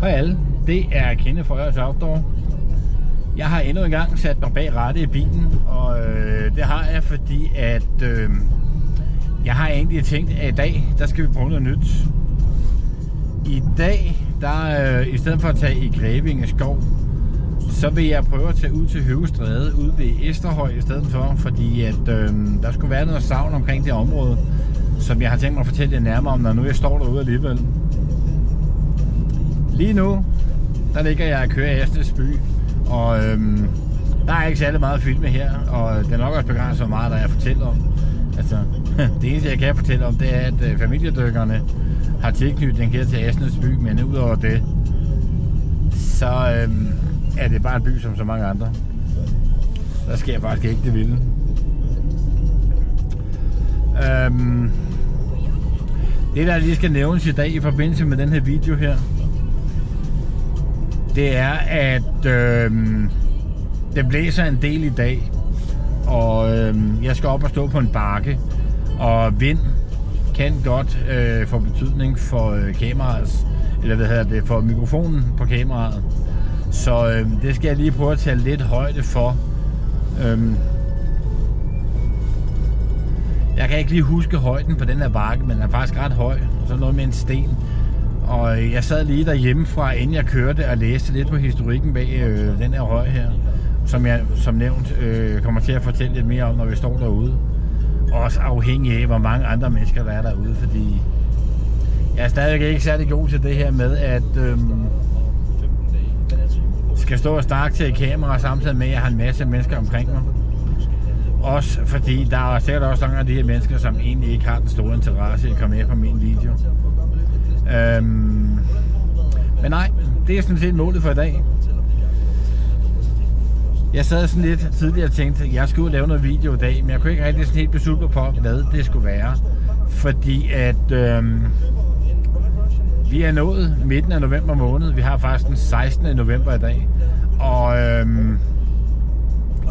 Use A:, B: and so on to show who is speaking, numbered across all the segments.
A: Hej alle, det er Kenneth fra Ørs Outdoor. Jeg har endnu en gang sat mig bag rattet i bilen, og det har jeg, fordi at jeg har egentlig tænkt, at i dag, der skal vi prøve noget nyt. I dag, der i stedet for at tage i Grevinge skov, så vil jeg prøve at tage ud til Høvestræde, ud ved Esterhøj i stedet for, fordi at der skulle være noget savn omkring det område, som jeg har tænkt mig at fortælle jer nærmere om, når nu jeg står derude alligevel. Lige nu, der ligger jeg og kører i Asnæs by, og der er ikke særlig meget at filme her, og det er nok også begrænset så meget, der jeg fortæller om. Altså, det eneste jeg kan fortælle om, det er, at familiedykkerne har tilknytning her til Asnæs by, men udover det, så er det bare en by som så mange andre. Der sker faktisk ikke det vilde. Det der lige skal nævnes i dag i forbindelse med den her video her, det er, at det blæser en del i dag, og jeg skal op og stå på en bakke, og vind kan godt få betydning for kameraet, eller hvad hedder det, for mikrofonen på kameraet. Så det skal jeg lige prøve at tage lidt højde for. Jeg kan ikke lige huske højden på den her bakke, men den er faktisk ret høj, så noget med en sten. Og jeg sad lige derhjemmefra, inden jeg kørte, og læste lidt på historikken bag den her høj her, som jeg som nævnt kommer til at fortælle lidt mere om, når vi står derude. Også afhængig af, hvor mange andre mennesker der er derude, fordi jeg er stadigvæk ikke særlig god til det her med, at skal stå og snakke til et kamera, samtidig med, at jeg har en masse mennesker omkring mig. Også fordi der er sikkert også nogle af de her mennesker, som egentlig ikke har den store interesse i at komme med på min video. Men nej, det er sådan set målet for i dag. Jeg sad sådan lidt tidligere og tænkte, at jeg skulle lave noget video i dag, men jeg kunne ikke rigtig sådan helt beslutte på, hvad det skulle være. Fordi at vi er nået midten af november måned. Vi har faktisk den 16. november i dag. Og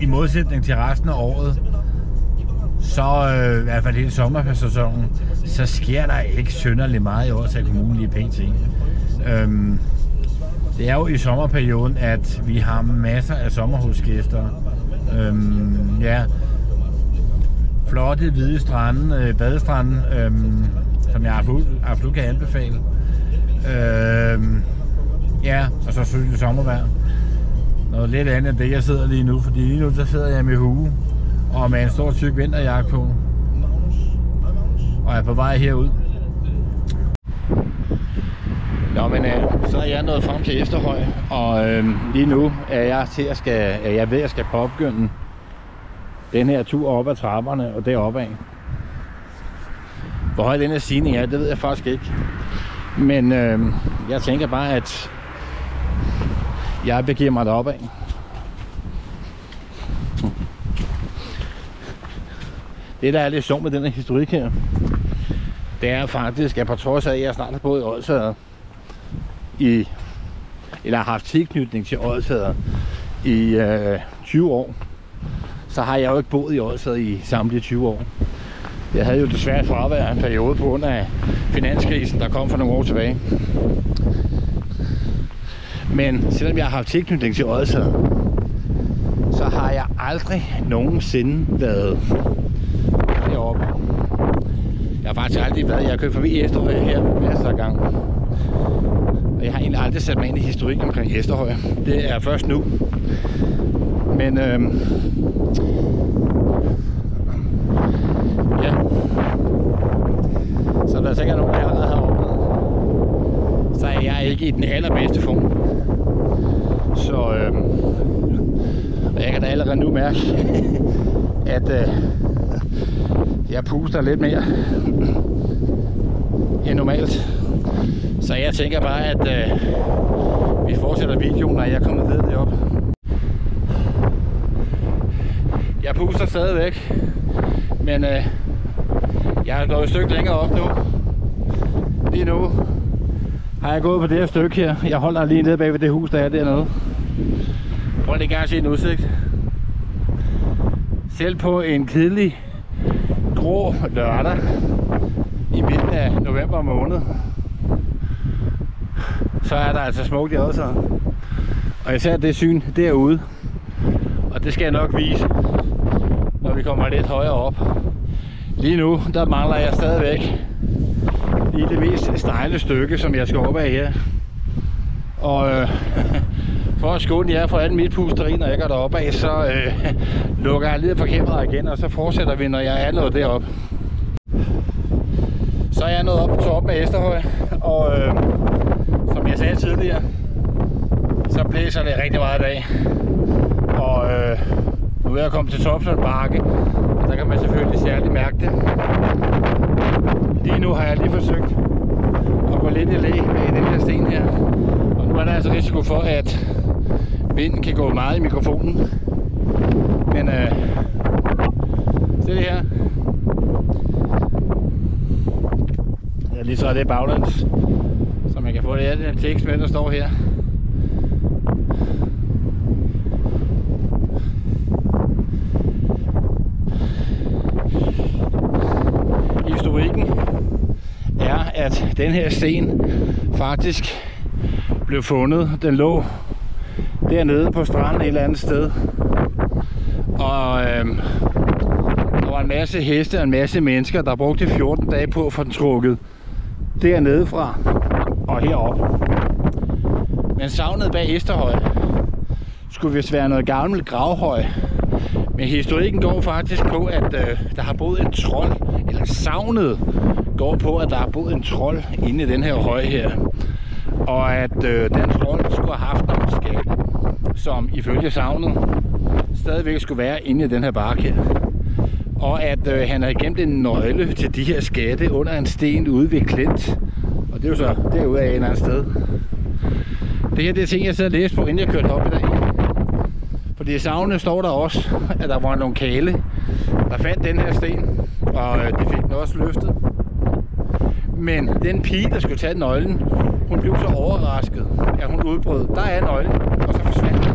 A: i modsætning til resten af året, så i hvert fald hele sommersæsonen, så sker der ikke synderligt meget i år til kommunen lige pt. Det er jo i sommerperioden, at vi har masser af sommerhusgæster. Ja, flotte hvide strande, badestrande, som jeg absolut kan anbefale. Ja, og så synes jeg sommervejr. Noget lidt andet end det, jeg sidder lige nu, fordi lige nu så sidder jeg med hue og med en stor tyk vinterjakke på, og jeg er på vej herud. Nå, men så er jeg nået frem til Esterhøj, og lige nu er jeg til at jeg ved, at jeg skal påbegynde den her tur op ad trapperne og deroppe af. Hvor høj den her stigning er, det ved jeg faktisk ikke, men jeg tænker bare, at jeg begiver mig deroppe af. Det der er lidt sjovt med den her historik her, det er faktisk, at på trods af, at jeg snart har boet i Odsherred eller har haft tilknytning til Odsherred i 20 år, så har jeg jo ikke boet i Odsherred i samtlige 20 år. Jeg havde jo desværre fravær en periode på grund af finanskrisen, der kom for nogle år tilbage. Men selvom jeg har haft tilknytning til Odsherred, så har jeg aldrig nogensinde været deroppe. Jeg har faktisk aldrig været. Jeg har kørt forbi Esterhøj her masser af gange. Og jeg har egentlig aldrig sat mig ind i historik omkring Esterhøj. Det er først nu. Men ja. Så der er sikkert nogen, der allerede har oplevet. Så er jeg ikke i den allerbedste form. Så jeg kan da allerede nu mærke, at jeg puster lidt mere end normalt. Så jeg tænker bare, at vi fortsætter videoen, når jeg er kommet ned deroppe. Jeg puster stadigvæk, men jeg er gået et stykke længere op nu. Lige nu har jeg gået på det her stykke her. Jeg holder lige nede bag ved det hus, der er dernede. Prøv lige gerne at se en udsigt. Selv på en kedelig grå lørdag i midten af november måned, så er der altså smukt i Odsherred. Og især det syn derude. Og det skal jeg nok vise, når vi kommer lidt højere op. Lige nu, der mangler jeg stadigvæk i det mest stejle stykke, som jeg skal op af her. Og for at skåne jer for alt mit pusteri, når jeg går derop af, så lukker jeg lidt for kameraet igen, og så fortsætter vi, når jeg er nået derop. Så er jeg nået op på toppen af Esterhøj, og som jeg sagde tidligere, så blæser det rigtig meget i dag. Og nu er jeg kommet til Topsø Bakke, og der kan man selvfølgelig særligt mærke det. Lige nu har jeg lige forsøgt at gå lidt i læ med den her sten her. Og nu er der altså risiko for, at vinden kan gå meget i mikrofonen. Men se det her. Jeg lige så det baglæns, så man kan få det af den tekst med, der står her. Historikken er, at den her sten faktisk blev fundet. Den lå dernede på stranden et eller andet sted. Og der var en masse heste og en masse mennesker, der brugte 14 dage på at få den trukket dernede fra og herop. Men savnet bag Esterhøj skulle vist være noget gammelt gravhøj. Men historikken går faktisk på, at der har boet en trold, eller savnet går på, at der har boet en trold inde i den her høj her. Og at den trold skulle have haft nogle skatte, som ifølge savnet stadigvæk skulle være inde i den her bakke her. Og at han havde gemt en nøgle til de her skatte under en sten ude ved Klint. Og det er jo så derude af en eller anden sted. Det her det er ting, jeg sidder og læste på, inden jeg kørte op i dag. Fordi i savnet står der også, at der var nogle kale, der fandt den her sten. Og de fik den også løftet. Men den pige, der skulle tage nøglen, hun blev så overrasket, at hun udbrød. Der er nøglen, og så forsvandt den.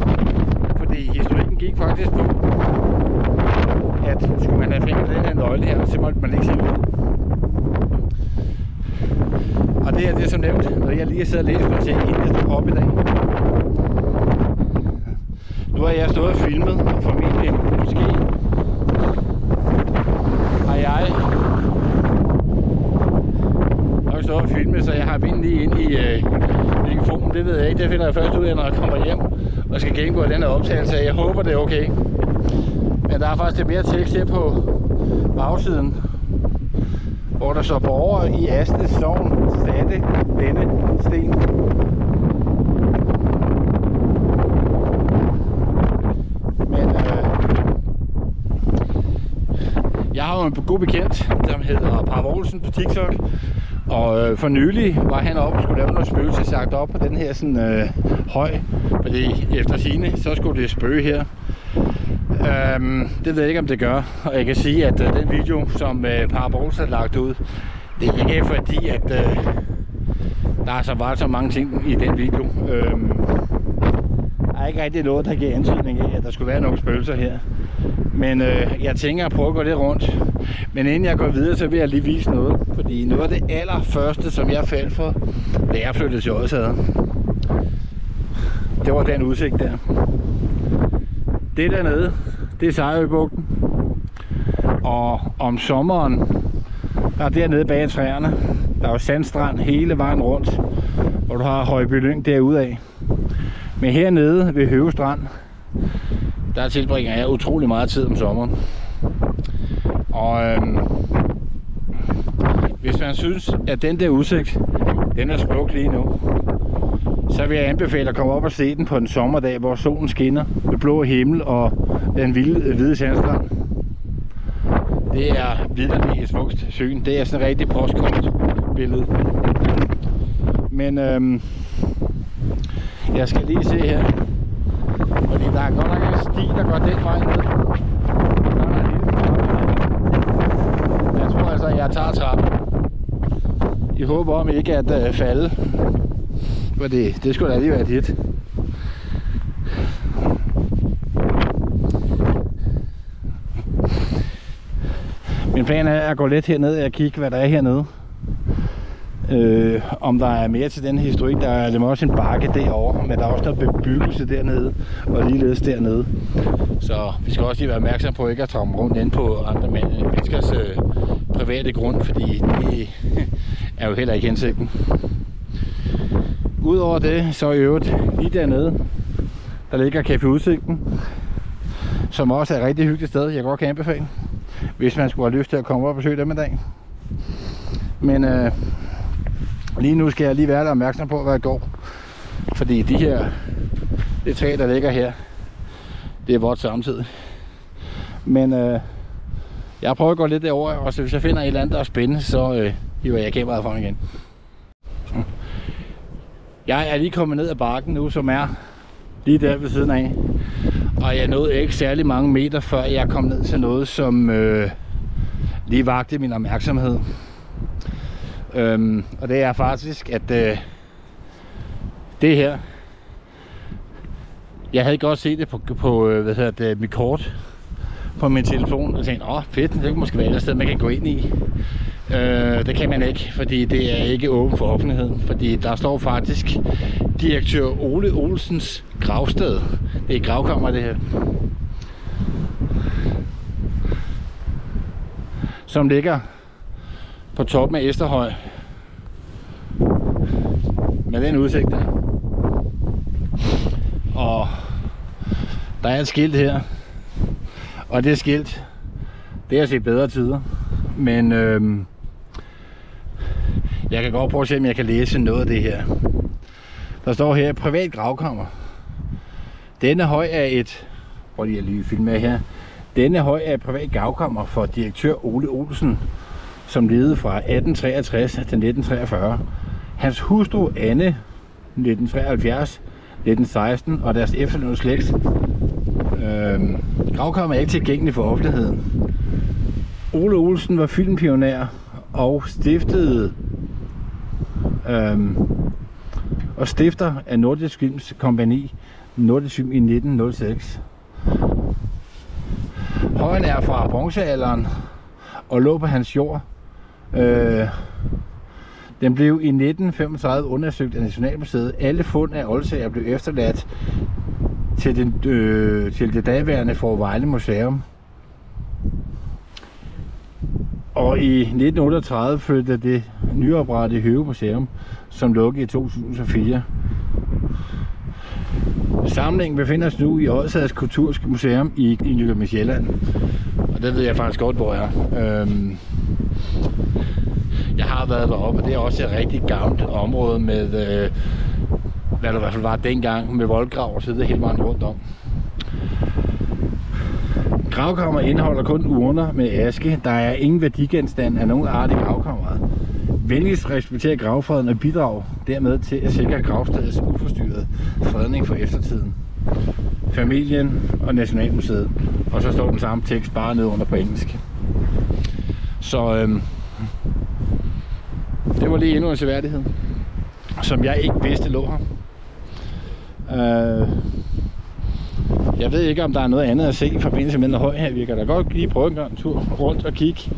A: Fordi historikken gik faktisk på, at skulle man have fængt den her nøgle her, så måtte man ikke sige noget. Og det er det som nævnt, når jeg lige sidder og læser på ting, inden jeg står op i dag. Nu har jeg stået og filmet, og formentlig måske har jeg stået og filmet, så jeg har vinden lige ind i mikrofonen. Det ved jeg ikke, det finder jeg først ud af, når jeg kommer hjem og skal gennemgå den her optagelse. Jeg håber, det er okay. Men der er faktisk lidt mere tekst her på bagsiden, hvor der står borgere i Asne Sogn satte denne sten. Men jeg har jo en god bekendt, som hedder Par Olsen på TikTok. Og for nylig var han oppe og skulle lave noget spøgelsesjagt op på den her sådan, høj. Fordi efter sigende, så skulle det spøge her. Det ved jeg ikke, om det gør. Og jeg kan sige, at den video, som Par Olsen har lagt ud, det er ikke fordi, at der er så meget så mange ting i den video. Der er ikke rigtig noget, der giver antydning af, at der skulle være nogle spøgelser her. Men jeg tænker at prøve at gå lidt rundt. Men inden jeg går videre, så vil jeg lige vise noget. Fordi noget af det allerførste, som jeg faldt for, da jeg flyttede til Odsherred, det var den udsigt der. Det dernede, det er Sejrøbugten. Og om sommeren, der er dernede bag træerne, der er jo sandstrand hele vejen rundt, hvor du har Højby Lyng derude af. Men hernede ved Høge Strand, der tilbringer jeg utrolig meget tid om sommeren. Og hvis man synes, at den der udsigt, den er smuk lige nu, så vil jeg anbefale at komme op og se den på en sommerdag, hvor solen skinner med blå himmel og den vilde hvide sandstrand. Det er vitterligt et smukt syn. Det er sådan et rigtig postkort-billede. Men jeg skal lige se her, fordi der er godt nok en sti, der går den vej ned. Jeg tror altså, at jeg tager trappen. I håber om ikke at falde. For det skulle da lige være et hit. Min plan er at gå lidt herned og kigge, hvad der er hernede. om der er mere til den historik. Der er nemlig også en bakke derovre, men der er også noget bebyggelse dernede, og ligeledes dernede. Så vi skal også lige være opmærksom på ikke at træmme rundt ind på andre menneskers private grund, fordi det er jo heller ikke hensigten. Udover det, så i øvrigt lige dernede, der ligger Café Udsigten, som også er et rigtig hyggeligt sted, jeg godt kan anbefale, hvis man skulle have lyst til at komme op og besøge dem en dag. Men lige nu skal jeg lige være der opmærksom på, hvad jeg går. Fordi det træ, der ligger her, det er vådt samtidig. Men jeg prøver at gå lidt derover, og så hvis jeg finder et eller andet, der er spændende, så hiver jeg kameraet frem igen. Jeg er lige kommet ned ad bakken nu, som er lige der ved siden af. Og jeg nåede ikke særlig mange meter, før jeg kom ned til noget, som lige vagte min opmærksomhed. Og det er faktisk, at det her, jeg havde godt set det på mit kort på min telefon, og tænkte, fedt, det kunne måske være et sted, man kan gå ind i. Det kan man ikke, fordi det er ikke åbent for offentligheden, fordi der står faktisk direktør Ole Olsens gravsted. Det er et gravkammer, det her. Som ligger på toppen af Esterhøj. Med den udsigt der. Og der er et skilt her. Og det skilt, det har set bedre tider. Men jeg kan godt prøve at se, om jeg kan læse noget af det her. Der står her, privat gravkammer. Denne høj er et... Prøv lige at lige filme med her. Denne høj er et privat gravkammer for direktør Ole Olsen, som levede fra 1863 til 1943. Hans hustru Anne, 1973, 1916 og deres efterløbende slægt. Gravkammer er ikke tilgængelig for offentligheden. Ole Olsen var filmpionær og stifter af Nordisk Films kompagni Nordisk Film i 1906. Højen er fra bronzealderen og lå på hans jord. Den blev i 1935 undersøgt af Nationalmuseet. Alle fund af oldsager blev efterladt til det daværende Fårevejle Museum. Og i 1938 flyttede det nyoprettede Høge Museum, som lukkede i 2004. Samlingen befinder sig nu i Odsherreds Kulturmuseum i Nykøbing Sjælland. Og det ved jeg faktisk godt, hvor jeg er. Jeg har været deroppe, og det er også et rigtig gammelt område med, hvad der i hvert fald var dengang, med voldgrav og sidder hele vejen rundt om. Gravkammer indeholder kun urner med aske. Der er ingen værdigenstand af nogen art i gravkammeret. Venligst respektere gravfreden og bidrag dermed til at sikre gravstedets uforstyrrede fredning for eftertiden. Familien og Nationalmuseet. Og så står den samme tekst bare nede under på engelsk. Så det var lige endnu en seværdighed, som jeg ikke vidste lå her. Jeg ved ikke, om der er noget andet at se i forbindelse med den høj her. Vi kan da godt lige prøve en tur rundt og kigge.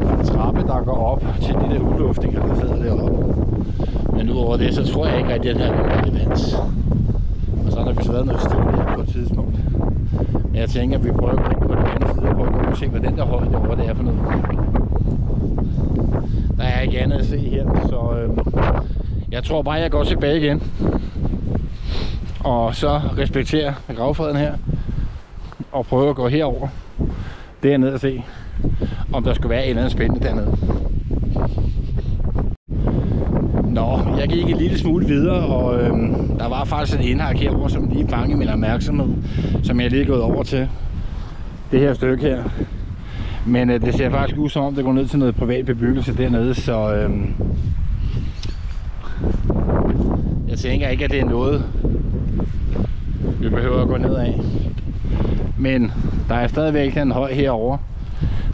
A: Der er en trappe, der går op til de der udluftninger, der sidder deroppe. Men udover det, så tror jeg ikke rigtig, at det her er relevans. Og så har der vist været noget stille her på et tidspunkt. Men jeg tænker, at vi prøver at gå på den anden side og prøve at se, hvad den der høj derovre det er for noget. Der er ikke andet at se her, så jeg tror bare, jeg går tilbage igen. Og så respekterer gravfreden her. Og prøver at gå herover. Dernede og se, om der skulle være et eller andet spændende dernede. Nå, jeg gik en lille smule videre, og der var faktisk en indhak herovre, som lige fangede min opmærksomhed, som jeg lige er gået over til det her stykke her. Men det ser faktisk ud som om, det går ned til noget privat bebyggelse dernede, så jeg tænker ikke, at det er noget, vi behøver at gå ned af. Men der er stadigvæk en høj herovre,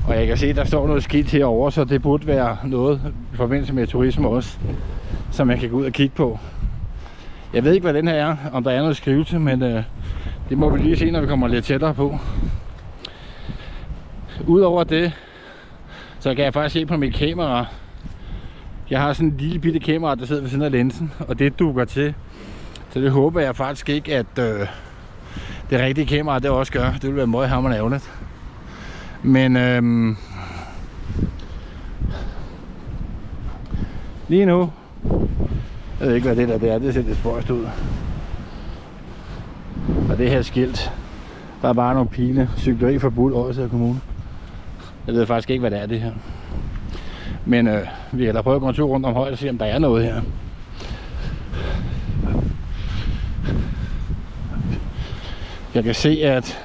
A: og jeg kan se, at der står noget skidt herovre, så det burde være noget i forbindelse med turisme også, som jeg kan gå ud og kigge på. Jeg ved ikke, hvad den her er, om der er noget skrivelse, men det Det må vi lige se, når vi kommer lidt tættere på. Udover det, så kan jeg faktisk se på mit kamera. Jeg har sådan en lille bitte kamera, der sidder ved siden af linsen, og det dukker til. Så det håber jeg faktisk ikke, at det rigtige kamera det også gør. Det vil være meget hammerende ærgerligt. Men lige nu, jeg ved ikke hvad det er, det ser lidt spøjst ud. Og det her skilt, der er bare nogle pile, cykleri forbudt, Odsherred Kommune. Jeg ved faktisk ikke hvad det er det her. Men vi kan da prøve at gå en tur rundt om højt og se om der er noget her. Jeg kan se at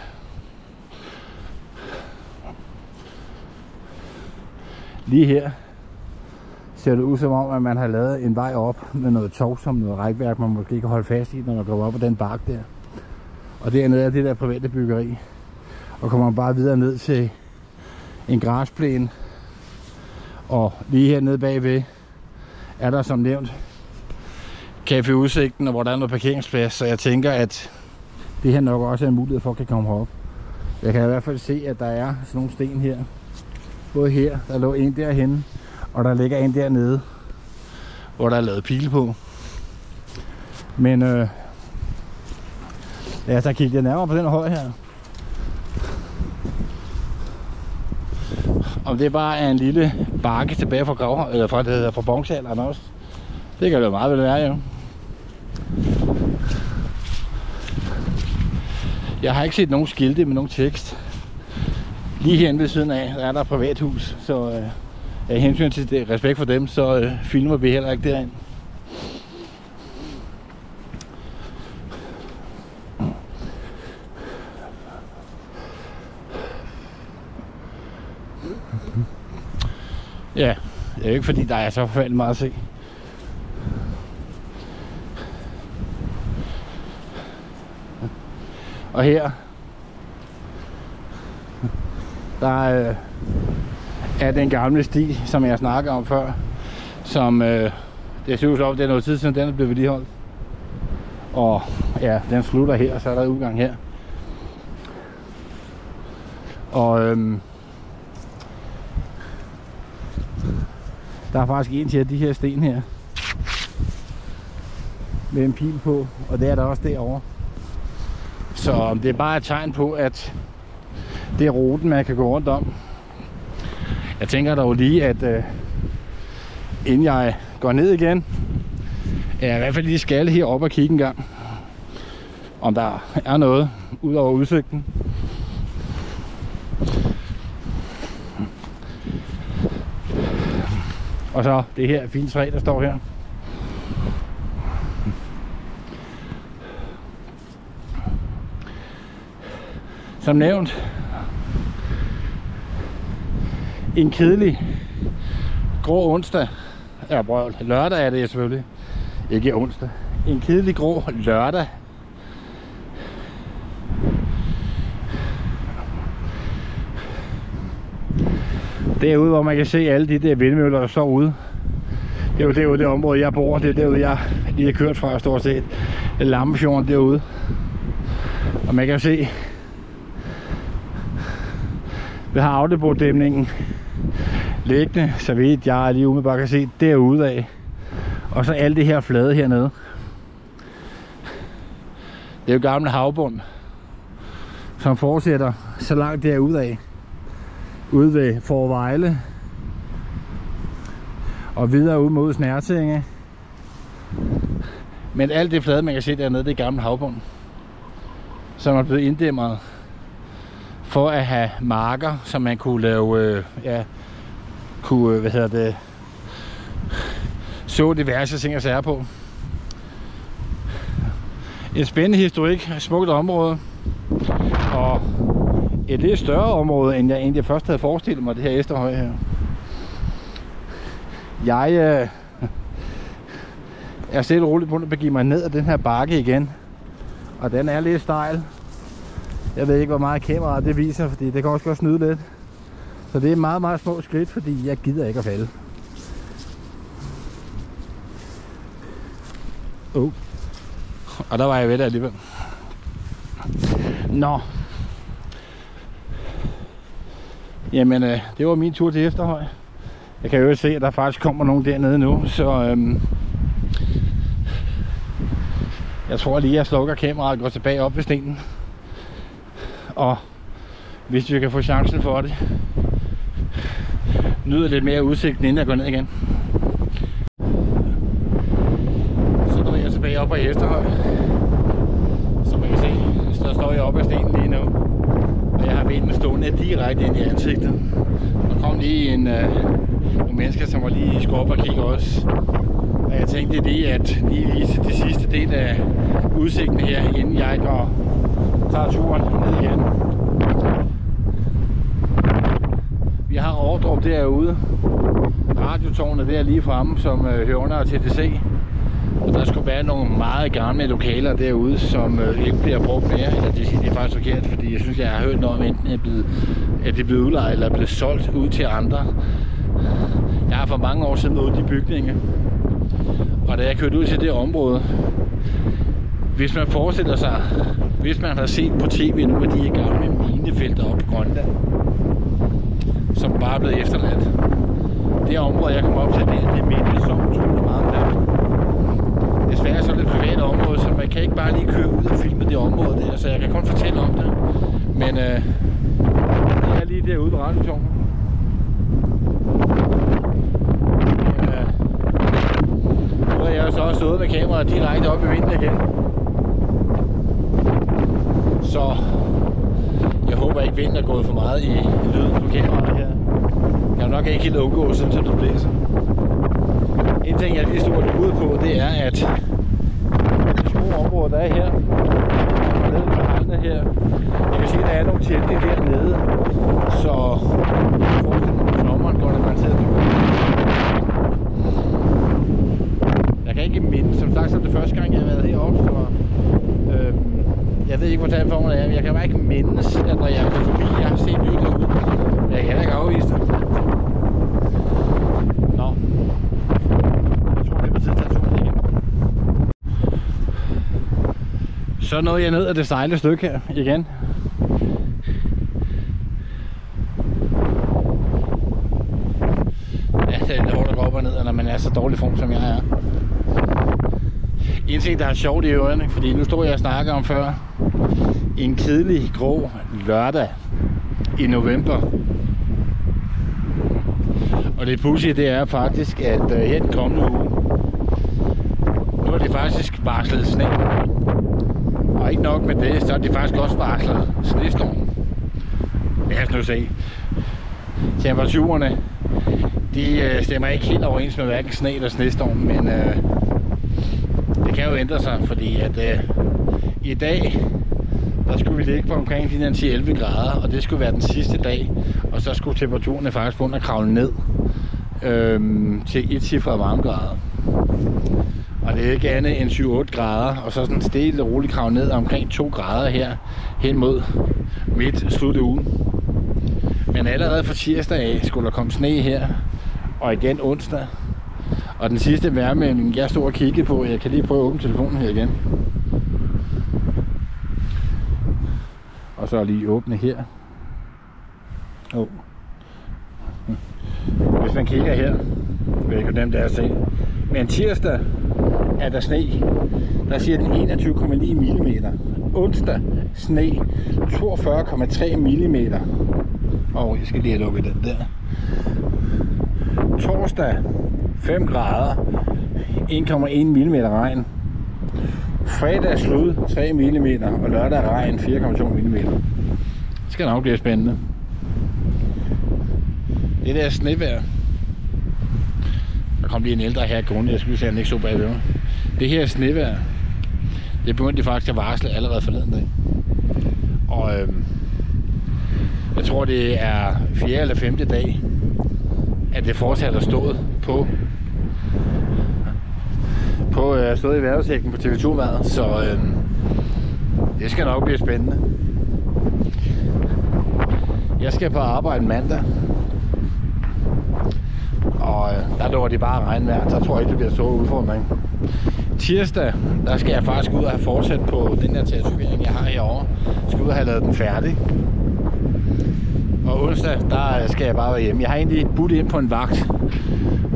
A: lige her ser det ud som om at man har lavet en vej op med noget tov som noget rækværk man måske kan holde fast i når man går op på den bakke der. Og dernede er det der private byggeri. Og kommer man bare videre ned til en græsplæne. Og lige hernede bagved er der som nævnt Café Udsigten, og hvor der er noget parkeringsplads. Så jeg tænker at det her nok også er en mulighed for at kan komme herop. Jeg kan i hvert fald se at der er sådan nogle sten her. Både her, der lå en derhenne, og der ligger en dernede, hvor der er lavet pile på. Men lad os da kigge lidt nærmere på den høj her. Om det bare er en lille bakke tilbage fra grav, eller fra det hedder fra bronzealderen også. Det kan det jo meget vel være, jo. Jeg har ikke set nogen skilte med nogen tekst. Lige herinde ved siden af, der er der et privathus, så af hensyn til det, respekt for dem, så filmer vi heller ikke derind. Ja, det er jo ikke fordi der er så forfærdeligt meget at se. Og her der er den gamle sti, som jeg snakkede om før, som det ser ud som det er noget tid siden den er blevet vedligeholdt. Og ja, den slutter her, og så er der udgang her. Og der er faktisk en til de her sten her med en pil på, og det er der også derovre. Så det er bare et tegn på, at det er ruten, man kan gå rundt om. Jeg tænker dog lige, at inden jeg går ned igen, er jeg i hvert fald lige skal heroppe og kigge en gang, om der er noget ud over udsigten. Og så det her fine træ, der står her. Som nævnt, en kedelig grå onsdag, ja, lørdag er det selvfølgelig, ikke onsdag, en kedelig grå lørdag. Derude, hvor man kan se alle de der vindmøller, der står ude. Det er jo derude, det område, jeg bor. Det er derude, jeg lige har kørt fra, stort set. Lammefjorden derude. Og man kan se, vi har Audebodæmningen liggende, så vidt jeg lige umiddelbart kan se derude af. Og så alt det her flade hernede. Det er jo gamle havbund, som fortsætter så langt derude af. Ude ved Forvejle og videre ud mod Snærtinge. Men alt det flade, man kan se dernede, det er gamle havbund, som er blevet inddæmret for at have marker, som man kunne lave, så diverse ting og sager på. En spændende historik, et smukt område, og et lidt større område, end jeg egentlig først havde forestillet mig, det her Esterhøj her. Jeg er selv roligt på at begive mig ned ad den her bakke igen. Og den er lidt stejl. Jeg ved ikke, hvor meget kameraet det viser, fordi det kan også godt snyde lidt. Så det er meget, meget små skridt, fordi jeg gider ikke at falde. Og der var jeg ved det alligevel. Nå. Jamen, det var min tur til Efterhøj. Jeg kan jo se, at der faktisk kommer nogen dernede nu, så jeg tror lige, at jeg slukker kameraet og går tilbage op ved stenen. Og hvis vi kan få chancen for det, nyder lidt mere udsigten, inden jeg går ned igen. Så når jeg er tilbage op på Efterhøj, som man kan se, så står jeg oppe af stenen lige nu. Og jeg har vinden stående direkte ind i ansigtet. Der kom lige nogle mennesker, som var lige i skub og kigge også. Og jeg tænkte lige, at lige til det sidste del af udsigten her, inden jeg tager turen ned igen. Vi har Ordrup derude. Radiotårnet der lige fremme, som hører under TDC. Og der skulle være nogle meget gamle lokaler derude, som ikke bliver brugt mere. Eller det er faktisk forkert, fordi jeg synes, jeg har hørt noget om, enten at det er blevet udlejet eller er blevet solgt ud til andre. Jeg har for mange år siden ude i de bygninger. Og da jeg kørte ud til det område, hvis man forestiller sig, hvis man har set på tv nogle af de her gamle minefelter oppe i Grønland, som bare er blevet efterladt. Det område, jeg kommer op til, det mindes så utroligt meget om det. Desværre så er det et privat område, så man kan ikke bare lige køre ud og filme det område der, så jeg kan kun fortælle om det. Men det er lige derude ved Radiotårnet. Nu har jeg jo så også stået med kameraet direkte op i vinden igen. Så jeg håber ikke, vinden er gået for meget i lyden på kameraet her. Jeg er nok ikke helt undgå, sådan som det blæser. En ting, jeg lige stod ud på, det er, at det store område, der er her, og nede på hegnet her, jeg kan se, at der er nogle telte dernede, så om sommeren går det garanteret nu. Jeg kan ikke minde, som sagt, som det første gang, jeg har været heroppe, så jeg ved ikke, hvordan formen er, men jeg kan bare ikke mindes, at når jeg er forbi, jeg har set dyr derude. Men jeg kan ikke afvise det. Nå. Jeg tror, det er på tid til at tage igen. Så nåede jeg ned af det stejle stykke her igen. Ja, det er hårdt at gå op og ned, når man er så dårlig form, som jeg er. En ting, der er sjovt i ørerne, fordi nu står jeg og snakker om før, en kedelig grå lørdag i november. Og det pudsige, det er faktisk, at her den kommende uge, nu er det faktisk varslet sne. Og ikke nok med det, så er det faktisk også varslet snestorm. Lad os nu se. Temperaturerne, de stemmer ikke helt overens med hverken sne eller snestorm, men det kan jo ændre sig, fordi at i dag, der skulle vi ligge på omkring de 10-11 grader, og det skulle være den sidste dag, og så skulle temperaturerne faktisk begynde at kravle ned til et cifret varmegrader. Og det er ikke andet end 7-8 grader, og så sådan stille og roligt kravle ned omkring 2 grader her hen mod midt slut af ugen. Men allerede fra tirsdag af skulle der komme sne her, og igen onsdag. Og den sidste vejrmelding, jeg stod og kiggede på, jeg kan lige prøve at åbne telefonen her igen. Og så lige åbne her. Hvis man kigger her, vil jeg ikke nemt det at se. Men tirsdag er der sne. Der siger den 21,9 mm. Onsdag sne 42,3 mm. Og jeg skal lige have lukket den der. Torsdag 5 grader, 1,1 mm regn. Fredag slud 3 mm, og lørdag regn 4,2 mm. Det skal nok blive spændende. Det der snevejr. Der kom lige en ældre her i grunden, jeg skulle se, at han ikke så bagved mig. Det her snevejr, det begyndte faktisk at varsle allerede forleden dag. Og jeg tror, det er 4. eller 5. dag, at det fortsat har stået på stået i vejrudsigten på TV2-vejret, så det skal nok blive spændende. Jeg skal på arbejde mandag, og der lover de bare regnvejr, så tror jeg ikke, det bliver så udfordring. tirsdag, der skal jeg faktisk ud og have fortsat på den der tatovering, jeg har herovre. Jeg skal ud og have lavet den færdig. Og onsdag, der skal jeg bare være hjemme. Jeg har egentlig budt ind på en vagt,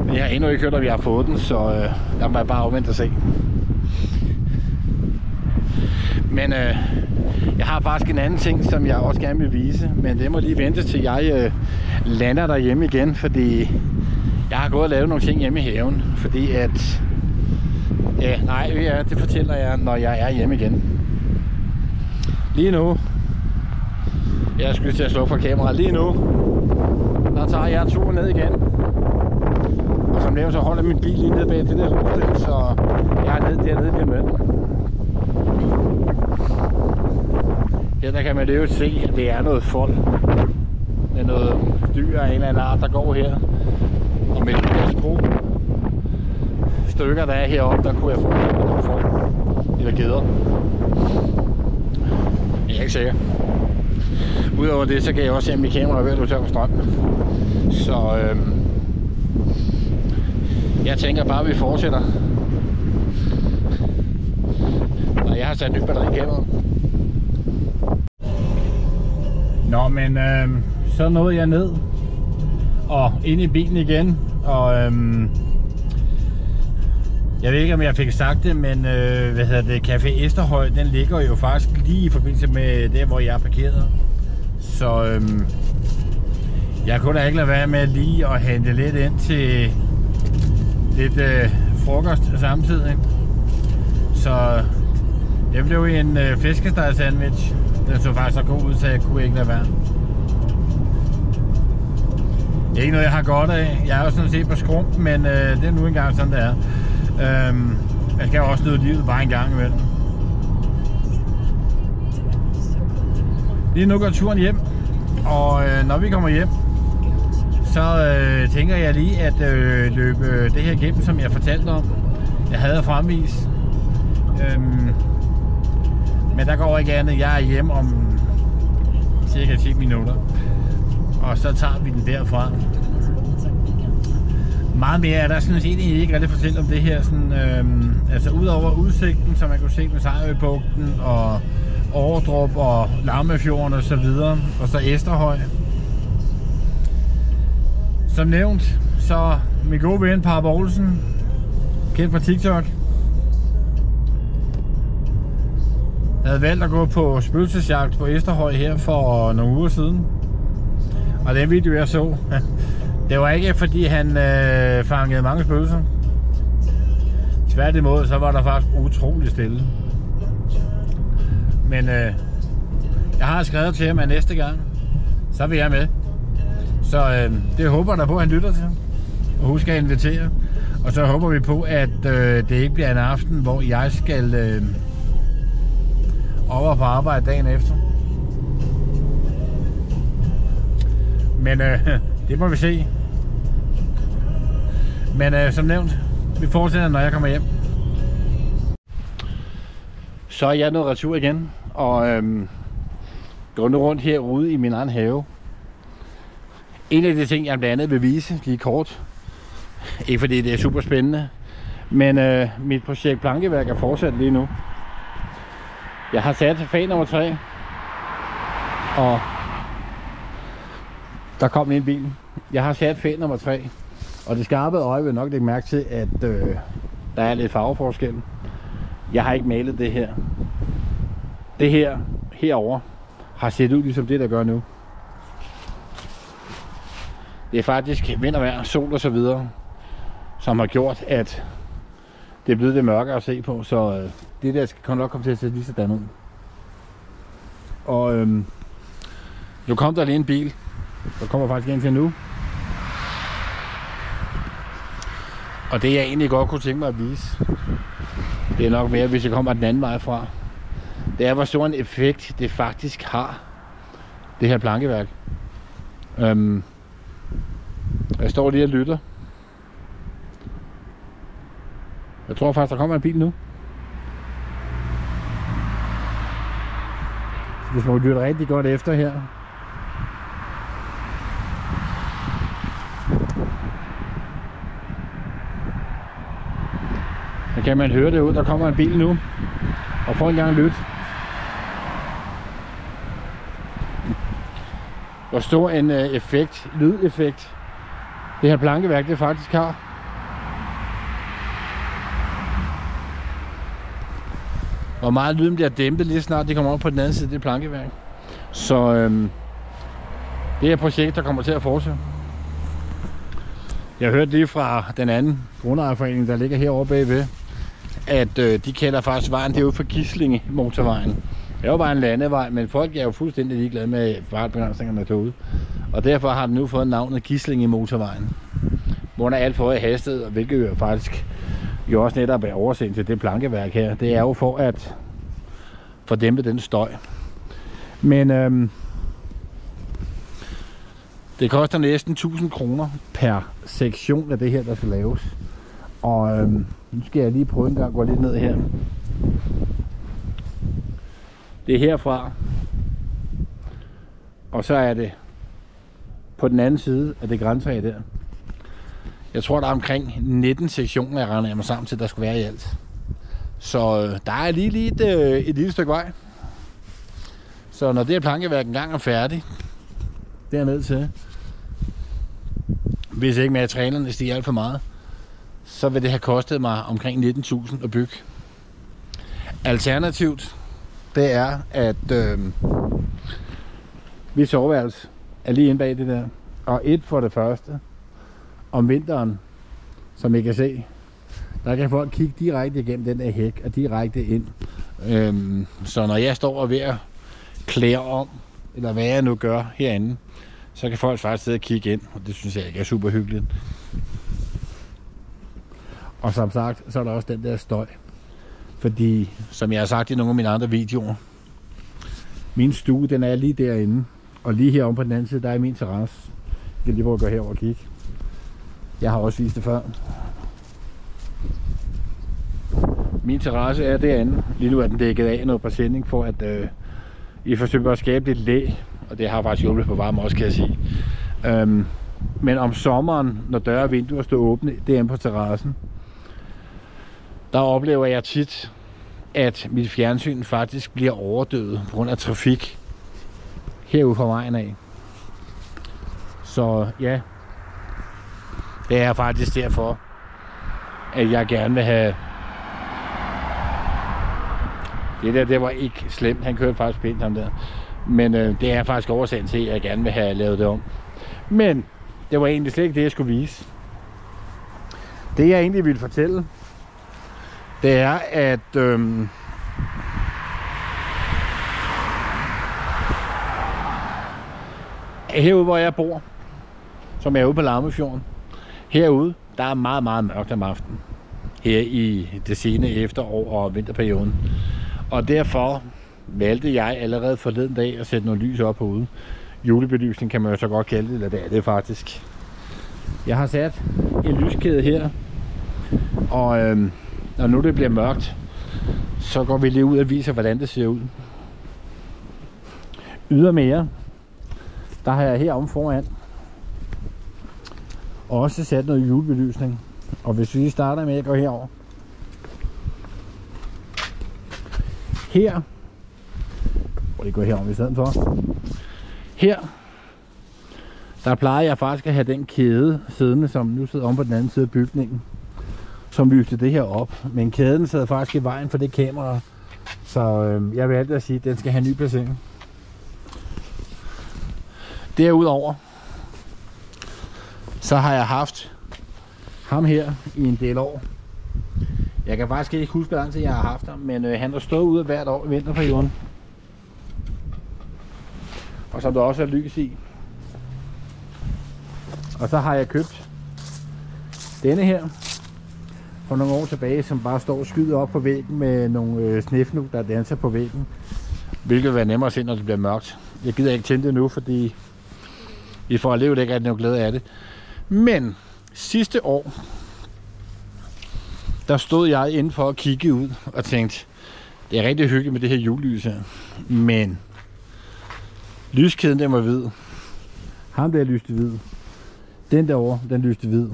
A: men jeg har endnu ikke hørt, at vi har fået den, så der må jeg bare afvente og se. Men jeg har faktisk en anden ting, som jeg også gerne vil vise, men det må lige vente til jeg lander derhjemme igen, fordi jeg har gået og lavet nogle ting hjemme i haven, fordi at det fortæller jeg, når jeg er hjemme igen. Lige nu, jeg skulle til at slå for kameraet, lige nu, der tager jeg turen ned igen. Og som nævnt, så holder min bil lige nede bag det der hus, så jeg er nede dernede lige med. Her der kan man jo se, at det er noget fold. Det er noget dyr af en eller anden art, der går her. Og med de der stykker, der er heroppe, der kunne jeg få nogle fold. Eller geder. Jeg er ikke sikker. Udover det, så kan jeg også se, at mit kamera er ved at løbe tør for strøm. Så jeg tænker bare, at vi fortsætter. Og jeg har sat nyt batteri i kameraet. Nå, men så nåede jeg ned og ind i bilen igen, og jeg ved ikke, om jeg fik sagt det, men Café Esterhøj, den ligger jo faktisk lige i forbindelse med der, hvor jeg er parkeret. Så jeg kunne da ikke lade være med lige at hente lidt ind til lidt frokost samtidig. Så det blev en flæskesteg sandwich. Den så faktisk så god ud, så jeg kunne ikke lade være. Det er ikke noget, jeg har godt af. Jeg er jo sådan set på skrump, men det er nu engang sådan, det er. Jeg skal jo også nyde livet bare en gang imellem. Lige nu går turen hjem, og når vi kommer hjem, så tænker jeg lige at løbe det her igennem, som jeg fortalte om. Jeg havde at fremvise. Men der går ikke andet. Jeg er hjemme om cirka 10 minutter. Og så tager vi den derfra. Meget mere er der sådan set ikke rigtig fortælle om det her. Sådan, altså udover udsigten, som man kunne se med Sejrøbugten og Overdrup og Lammefjorden og så videre. Og så Esterhøj. Som nævnt, så min gode ven Par Olsen, kendt fra TikTok, havde valgt at gå på spøgelsesjagt på Esterhøj her for nogle uger siden. Og den video jeg så, det var ikke fordi han fangede mange spøgelser. Tværtimod, så var der faktisk utrolig stille. Men jeg har skrevet til ham, at næste gang, så vil jeg med. Så det håber der på, at han lytter til. Og husk at invitere. Og så håber vi på, at det ikke bliver en aften, hvor jeg skal over på arbejde dagen efter. Men det må vi se. Men som nævnt, vi fortsætter, når jeg kommer hjem. Så er jeg nået retur igen, og går nu rundt herude i min egen have. En af de ting, jeg blandt andet vil vise lige kort, ikke fordi det er super spændende, men mit projekt plankeværk er fortsat lige nu. Jeg har sat fag nummer 3, og der kom en bil. Jeg har sat fag nummer 3, og det skarpe øje vil nok lægge mærke til, at der er lidt farveforskel. Jeg har ikke malet det her. Det her herover har set ud ligesom det, der gør nu. Det er faktisk vind og vejr, sol og så videre, som har gjort, at det er blevet lidt mørkere at se på, så det der skal nok komme til at se lige sådan ud. Og nu kom der lige en bil. Der kommer faktisk en til nu. Og det jeg egentlig godt kunne tænke mig at vise, det er nok mere, hvis jeg kommer den anden vej fra. Det er, hvor stor en effekt det faktisk har, det her plankeværk. Jeg står lige og lytter. Jeg tror faktisk, der kommer en bil nu. Hvis man lytter rigtig godt efter her. Så kan man høre det ud. Der kommer en bil nu. Og prøv en gang at lytte. Hvor stor en lydeffekt det her plankeværk det faktisk har. Hvor meget lyden bliver dæmpet lige snart det kommer op på den anden side af det plankeværk. Så det er et projekt, der kommer til at fortsætte. Jeg hørte lige fra den anden grundejerforening, der ligger herovre bagved, at de kalder faktisk vejen derude for Gislinge motorvejen. Det er jo bare en landevej, men folk er jo fuldstændig ligeglade med fartbegrænsningerne derude. Og derfor har den nu fået navnet Gislinge motorvejen. Hvor der er alt for høj hastighed, hvilket jo faktisk jo også netop er oversendt til det plankeværk her. Det er jo for at fordæmpe den støj. Men det koster næsten 1000 kroner per sektion af det her, der skal laves. Og nu skal jeg lige prøve en gang at gå lidt ned her. Det er herfra. Og så er det på den anden side af det græntræ der. Jeg tror, der er omkring 19 sektioner, jeg regner mig sammen til, der skulle være i alt. Så der er lige et lille stykke vej. Så når det her plankeværk engang er færdigt, derned til, hvis ikke materialerne stiger alt for meget, så vil det have kostet mig omkring 19.000 at bygge. Alternativt, det er, at vi soveværelse er lige inde bag det der. Og for det første, om vinteren, som I kan se, der kan folk kigge direkte igennem den der hæk og direkte ind. Så når jeg står og ved at klæde om, eller hvad jeg nu gør herinde, så kan folk faktisk sidde og kigge ind, og det synes jeg ikke er super hyggeligt. Og som sagt, så er der også den der støj. Fordi, som jeg har sagt i nogle af mine andre videoer, min stue, den er lige derinde. Og lige herovre på den anden side, der er min terrasse. Jeg kan lige prøve at gå herover og kigge. Jeg har også vist det før. Min terrasse er derinde. Lige nu er den dækket af noget præsending for at I forsøger at skabe lidt læ. Og det har faktisk hjulpet på varme også, kan jeg sige. Men om sommeren, når døre og vinduer står åbne derinde på terrassen, der oplever jeg tit, at mit fjernsyn faktisk bliver overdøvet på grund af trafik herude fra vejen af. Så ja, det er faktisk derfor, at jeg gerne vil have... Det var ikke slemt, han kørte faktisk pænt ham der. Men det er faktisk årsagen til, at jeg gerne vil have lavet det om. Men det var egentlig slet ikke det, jeg skulle vise. Det jeg egentlig ville fortælle, det er, at herude, hvor jeg bor, som er ude på Lammefjorden, herude, der er meget, meget mørkt om aftenen. Her i det sene efterår og vinterperioden. Og derfor valgte jeg allerede forleden dag at sætte noget lys op herude. Julebelysning kan man jo så godt kalde det, eller det er det faktisk. Jeg har sat en lyskæde her, og når nu det bliver mørkt, så går vi lige ud og viser, hvordan det ser ud. Ydermere, der har jeg heromme foran også sat noget julebelysning. Og hvis vi starter med at gå herover. Her, hvor det går herover i stedet for. Her, der plejer jeg faktisk at have den kæde siddende, som nu sidder om på den anden side af bygningen, som lyste det her op. Men kæden sidder faktisk i vejen for det kamera, så jeg vil altid sige, at den skal have en ny placering. Derudover, så har jeg haft ham her i en del år. Jeg kan faktisk ikke huske, hvor lang tid jeg har haft ham, men han har stået ude hvert år i vinterperioden. Og som der også er lys i. Og så har jeg købt denne her for nogle år tilbage, som bare står og skyder op på væggen med nogle snefnug, der danser på væggen. Hvilket vil være nemmere at se, når det bliver mørkt. Jeg gider ikke tænde det nu, fordi I får at leve det ikke rigtig noget glæde af det. Men sidste år, der stod jeg inden for at kigge ud og tænkte, det er rigtig hyggeligt med det her julelys her. Men lyskæden, den var hvid. Ham der lyste hvid. Den derovre, den lyste hvid.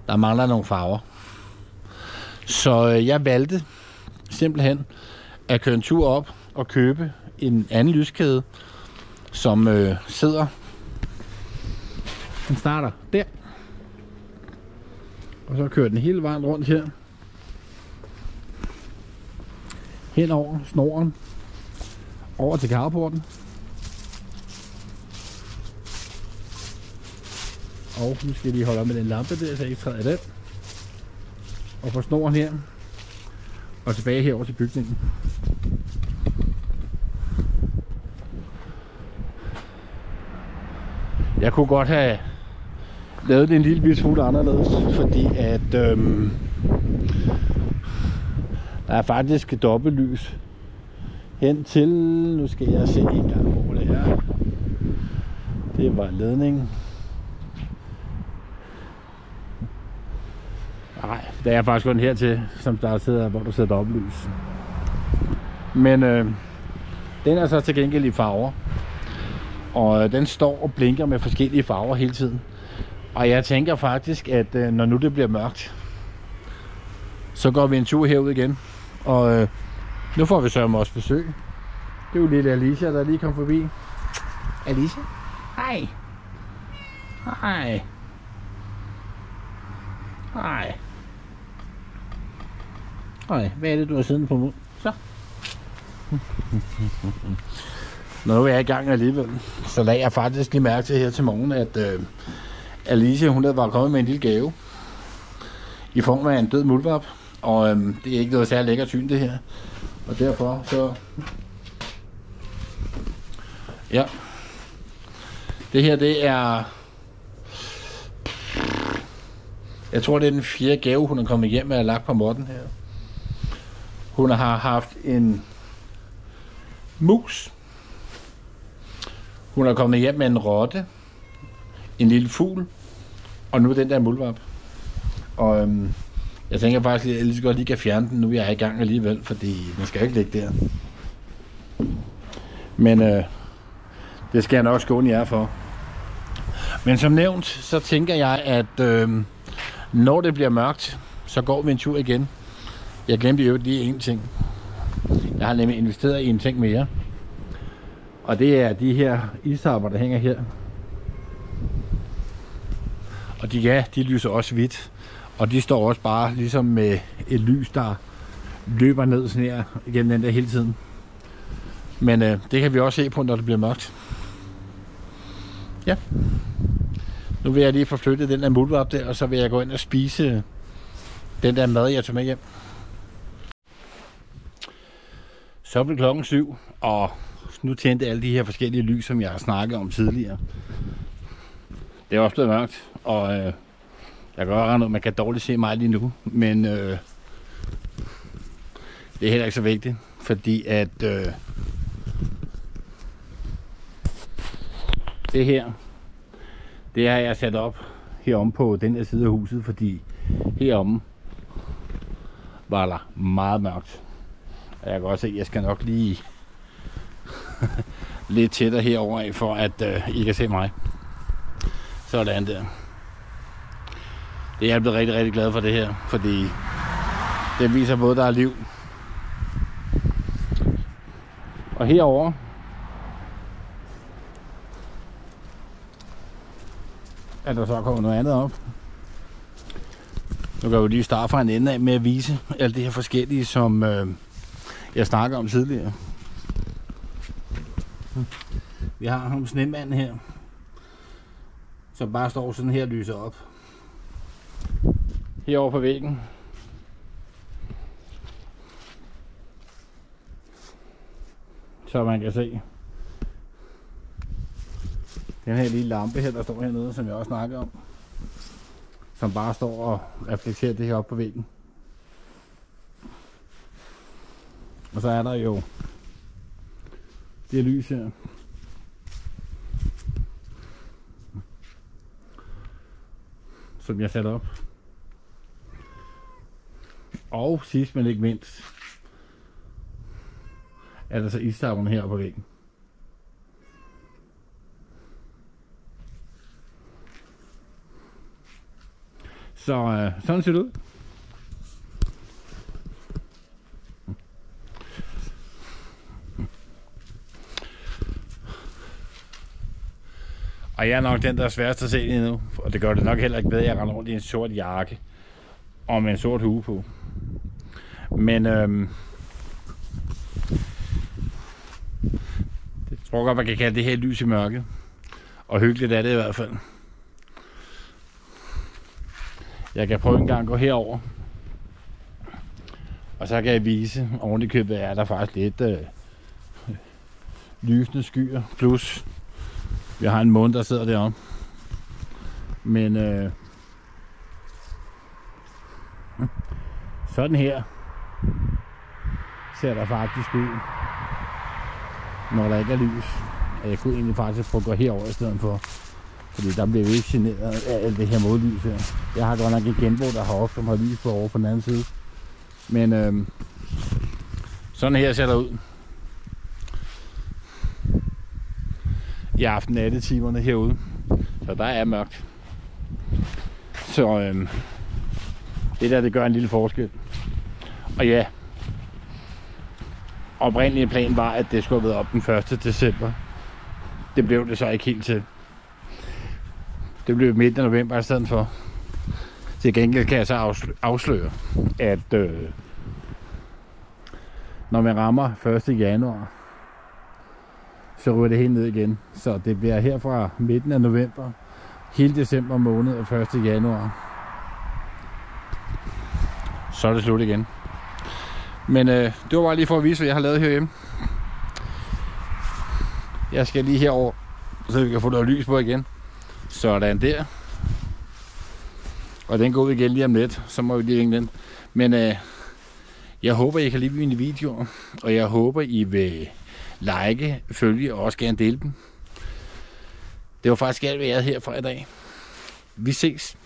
A: Der mangler nogle farver. Så jeg valgte simpelthen at køre en tur op og købe en anden lyskæde, som sidder. Den starter der. Og så kører den hele vejen rundt her. Hen over snoren. Over til carporten. Og nu skal jeg lige holde op med den lampe der, så jeg ikke træder den. Og på snoren her. Og tilbage herover til bygningen. Jeg kunne godt have lavet det en lille smule anderledes, fordi at der er faktisk dobbeltlys hen til, nu skal jeg se en gang, hvor det er. Det var ledningen. Nej, der er faktisk kun hertil, som der sidder, hvor der sidder dobbeltlys. Men den er så til gengæld i farver. Og den står og blinker med forskellige farver hele tiden. Og jeg tænker faktisk, at når nu det bliver mørkt, så går vi en tur herud igen. Og nu får vi sørme også besøg. Det er jo lille Alicia, der lige kom forbi. Alicia? Hej. Hej. Hej. Hej, hvad er det, du har siddende på munden? Så. Nu er jeg i gang alligevel, så lagde jeg faktisk lige mærke til her til morgen, at Alicia, hun havde bare kommet med en lille gave i form af en død muldvarp, og det er ikke noget særligt lækkert syn det her, og derfor så, ja, det her det er, jeg tror det er den 4. gave, hun er kommet hjem med og lagt på måtten her. Hun har haft en mus. Hun er kommet hjem med en rotte, en lille fugl, og nu den der muldvarp. Og jeg tænker faktisk, at jeg lige så godt lige kan fjerne den, nu jeg er i gang alligevel, fordi den skal ikke ligge der. Men det skal jeg nok skåne jer for. Men som nævnt, så tænker jeg, at når det bliver mørkt, så går vi en tur igen. Jeg glemte jo lige en ting. Jeg har nemlig investeret i en ting mere. Og det er de her isharper, der hænger her. Og de lyser også hvidt. Og de står også bare ligesom med et lys, der løber ned sådan her igennem den der hele tiden. Men det kan vi også se på, når det bliver mørkt. Ja. Nu vil jeg lige få flyttet den der muldvarp der, og så vil jeg gå ind og spise den der mad, jeg tog med hjem. Så blev klokken 7, og nu tændte alle de her forskellige lys, som jeg har snakket om tidligere. Det er også blevet mørkt, og jeg kan godt regne ud, man kan dårligt se mig lige nu, men det er heller ikke så vigtigt, fordi at det her, det har jeg sat op heromme på den her side af huset, fordi heromme var der meget mørkt. Og jeg kan også se, at jeg skal nok lige lidt tættere herover af, for at I kan se mig. Sådan der. Det er jeg blevet rigtig, rigtig glad for det her, fordi det viser både, der er liv. Og herover er der så kommet noget andet op. Nu kan vi lige starte fra en ende af med at vise alt det her forskellige, som jeg snakker om tidligere. Vi har ham snemanden her, som bare står sådan her og lyser op. Herovre på væggen. Så man kan se den her lille lampe her, der står hernede, som jeg også snakker om. Som bare står og reflekterer det her op på væggen. Og så er der jo det lys her. Som jeg satte op. Og sidst men ikke mindst, er der så istarverne her på væggen. Så sådan ser det ud. Og jeg er nok den, der er sværest at se lige nu. Og det gør det nok heller ikke bedre, at jeg render rundt i en sort jakke. Og med en sort hue på. Men jeg tror godt, man kan kalde det her lys i mørket. Og hyggeligt er det i hvert fald. Jeg kan prøve en gang at gå herover. Og så kan jeg vise, oven i købet er der faktisk lidt lysende skyer. Plus, vi har en måne, der sidder deroppe. Men sådan her ser der faktisk ud, når der ikke er lys. Jeg kunne egentlig faktisk prøve at gå herover i stedet for. Fordi der bliver vi ikke generet af alt det her modlys her. Jeg har godt nok en genbrug der heroppe, som har lys på over på den anden side. Men sådan her ser der ud. I aften-nattetimerne herude. Så der er mørkt. Så det der, det gør en lille forskel. Og ja, oprindelige plan var, at det skulle have været op den 1. december. Det blev det så ikke helt til. Det blev midt af november i stedet for. Til gengæld kan jeg så afsløre, at når man rammer 1. januar, så ryger det helt ned igen. Så det bliver her fra midten af november, hele december måned og 1. januar. Så er det slut igen. Men det var bare lige for at vise, hvad jeg har lavet herhjemme. Jeg skal lige herover, så vi kan få noget lys på igen. Sådan der. Og den går ud igen lige om lidt, så må vi lige ringe den. Men jeg håber, I kan lide mine videoer, og jeg håber, I vil like, følge og også gerne dele dem. Det var faktisk alt, hvad jeg havde her for i dag. Vi ses.